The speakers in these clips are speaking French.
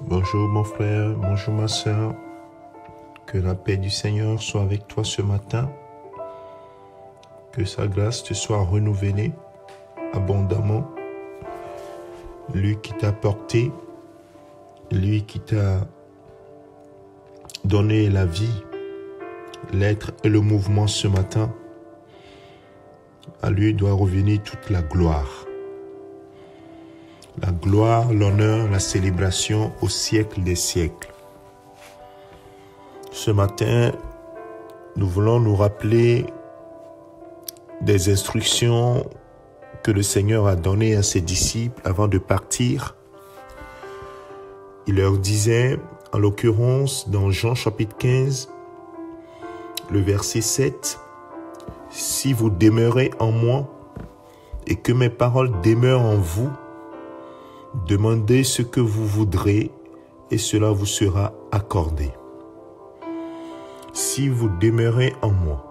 Bonjour mon frère, bonjour ma soeur. Que la paix du Seigneur soit avec toi ce matin. Que sa grâce te soit renouvelée abondamment. Lui qui t'a porté, lui qui t'a donné la vie, l'être et le mouvement ce matin, à lui doit revenir toute la gloire. La gloire, l'honneur, la célébration au siècle des siècles. Ce matin, nous voulons nous rappeler des instructions que le Seigneur a données à ses disciples avant de partir. Il leur disait, en l'occurrence dans Jean chapitre 15, le verset 7, « Si vous demeurez en moi et que mes paroles demeurent en vous, demandez ce que vous voudrez et cela vous sera accordé. » Si vous demeurez en moi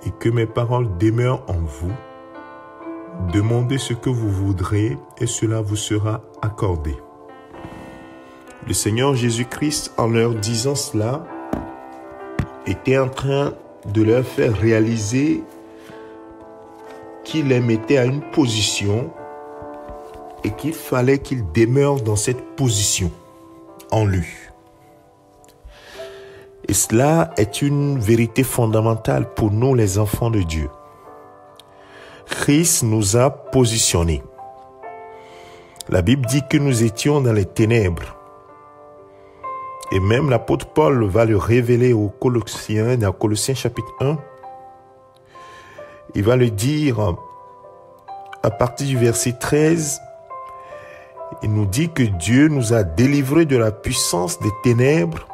et que mes paroles demeurent en vous, demandez ce que vous voudrez et cela vous sera accordé. Le Seigneur Jésus-Christ, en leur disant cela, était en train de leur faire réaliser qu'il les mettait à une position et qu'il fallait qu'ils demeurent dans cette position en lui. Et cela est une vérité fondamentale pour nous les enfants de Dieu. Christ nous a positionnés. La Bible dit que nous étions dans les ténèbres. Et même l'apôtre Paul va le révéler aux Colossiens, dans Colossiens chapitre 1. Il va le dire à partir du verset 13. Il nous dit que Dieu nous a délivrés de la puissance des ténèbres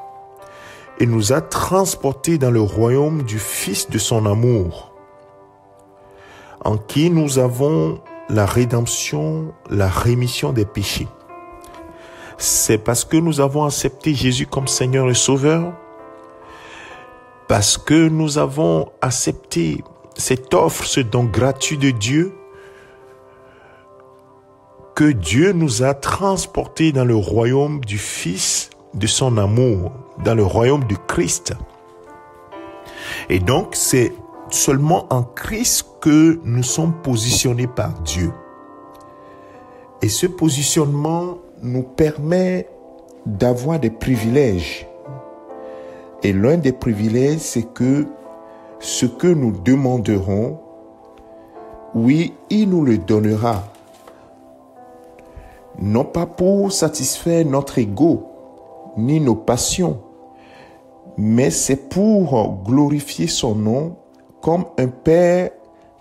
et nous a transportés dans le royaume du Fils de son amour, en qui nous avons la rédemption, la rémission des péchés. C'est parce que nous avons accepté Jésus comme Seigneur et Sauveur, parce que nous avons accepté cette offre, ce don gratuit de Dieu, que Dieu nous a transportés dans le royaume du Fils de son amour, dans le royaume du Christ. Et donc, c'est seulement en Christ que nous sommes positionnés par Dieu. Et ce positionnement nous permet d'avoir des privilèges. Et l'un des privilèges, c'est que ce que nous demanderons, oui, il nous le donnera. Non pas pour satisfaire notre ego, ni nos passions, mais c'est pour glorifier son nom comme un père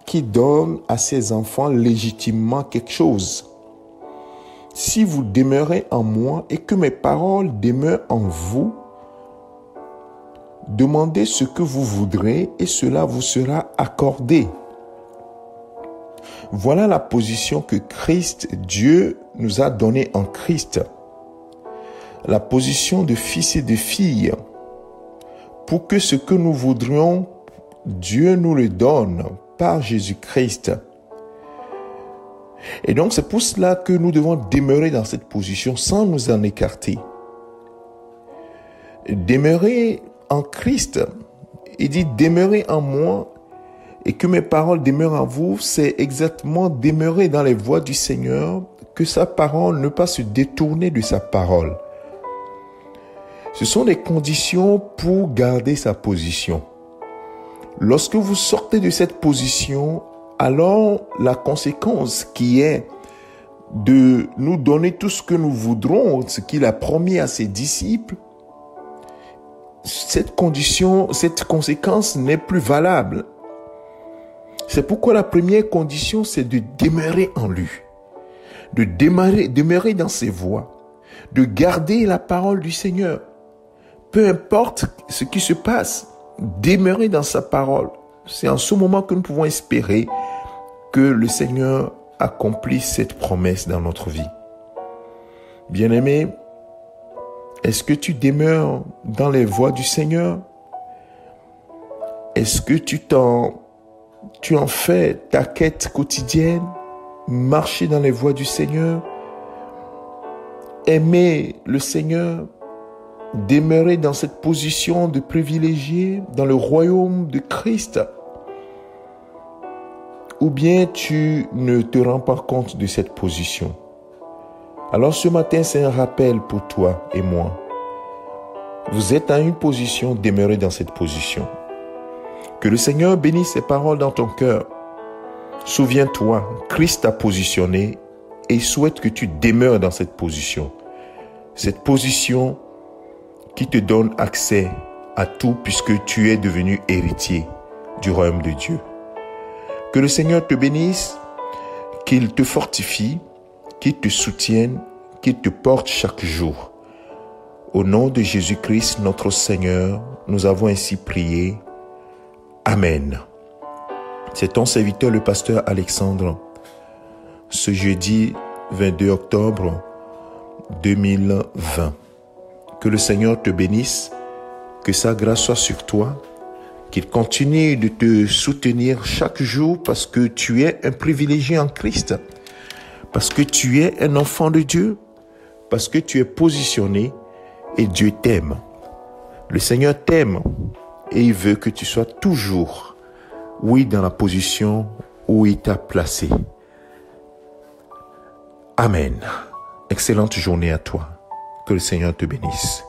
qui donne à ses enfants légitimement quelque chose. Si vous demeurez en moi et que mes paroles demeurent en vous, demandez ce que vous voudrez et cela vous sera accordé. Voilà la position que Christ, Dieu, nous a donnée en Christ. La position de fils et de filles. Pour que ce que nous voudrions, Dieu nous le donne par Jésus-Christ. Et donc c'est pour cela que nous devons demeurer dans cette position sans nous en écarter. Demeurer en Christ, il dit demeurer en moi et que mes paroles demeurent en vous, c'est exactement demeurer dans les voies du Seigneur, que sa parole ne pas se détourner de sa parole. Ce sont des conditions pour garder sa position. Lorsque vous sortez de cette position, alors la conséquence qui est de nous donner tout ce que nous voudrons, ce qu'il a promis à ses disciples, cette conséquence n'est plus valable. C'est pourquoi la première condition, c'est de demeurer en lui, de demeurer dans ses voies, de garder la parole du Seigneur. Peu importe ce qui se passe, demeurer dans sa parole. C'est en ce moment que nous pouvons espérer que le Seigneur accomplisse cette promesse dans notre vie. Bien-aimé, est-ce que tu demeures dans les voies du Seigneur? Est-ce que tu en fais ta quête quotidienne, marcher dans les voies du Seigneur? aimer le Seigneur, demeurer dans cette position de privilégié dans le royaume de Christ? Ou bien tu ne te rends pas compte de cette position? Alors ce matin, c'est un rappel pour toi et moi. Vous êtes à une position, demeurez dans cette position. Que le Seigneur bénisse ses paroles dans ton cœur. Souviens-toi, Christ t'a positionné et souhaite que tu demeures dans cette position. Cette position qui te donne accès à tout puisque tu es devenu héritier du royaume de Dieu. Que le Seigneur te bénisse, qu'il te fortifie, qu'il te soutienne, qu'il te porte chaque jour. Au nom de Jésus-Christ, notre Seigneur, nous avons ainsi prié. Amen. C'est ton serviteur, le pasteur Alexandre, ce jeudi 22 octobre 2020. Que le Seigneur te bénisse, que sa grâce soit sur toi, qu'il continue de te soutenir chaque jour parce que tu es un privilégié en Christ, parce que tu es un enfant de Dieu, parce que tu es positionné et Dieu t'aime. Le Seigneur t'aime et il veut que tu sois toujours, oui, dans la position où il t'a placé. Amen. Excellente journée à toi. Que le Seigneur te bénisse.